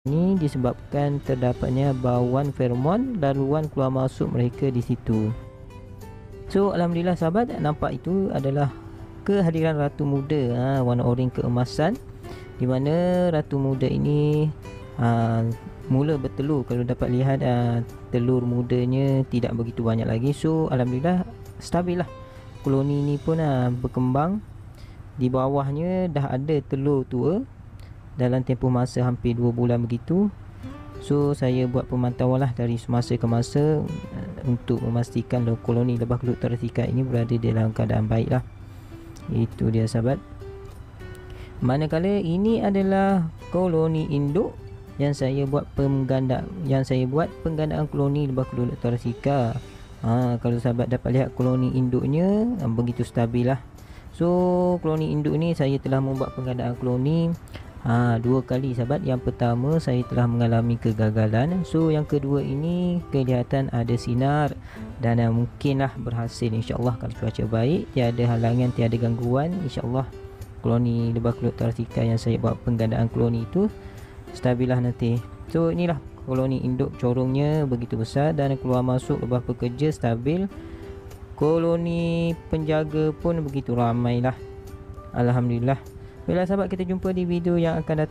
ini disebabkan terdapatnya bauan feromon laluan keluar masuk mereka di situ. So alhamdulillah sahabat, nampak itu adalah kehadiran ratu muda warna oranye keemasan, di mana ratu muda ini mula bertelur. Kalau dapat lihat telur mudanya tidak begitu banyak lagi. So alhamdulillah stabil lah. Koloni ni pun berkembang. Di bawahnya dah ada telur tua dalam tempoh masa hampir 2 bulan begitu. So saya buat pemantauan lah dari semasa ke masa untuk memastikan koloni lebah kelut Torasika ini berada dalam keadaan baik lah. Itu dia sahabat. Manakala ini adalah koloni induk yang saya buat penggandaan koloni lebah kelut Torasika. Kalau sahabat dapat lihat koloni induknya begitu stabil lah. So koloni induk ni saya telah membuat penggandaan koloni 2 kali sahabat. Yang pertama saya telah mengalami kegagalan. So yang kedua ini kelihatan ada sinar dan mungkinlah berhasil insya-Allah. Kalau cuaca baik, tiada halangan, tiada gangguan, insya-Allah koloni lebah kelut Torasika yang saya buat penggandaan koloni itu stabil lah nanti. So inilah koloni induk, corongnya begitu besar dan keluar masuk lebah pekerja stabil. Koloni penjaga pun begitu ramai lah, alhamdulillah. Baiklah sahabat, kita jumpa di video yang akan datang.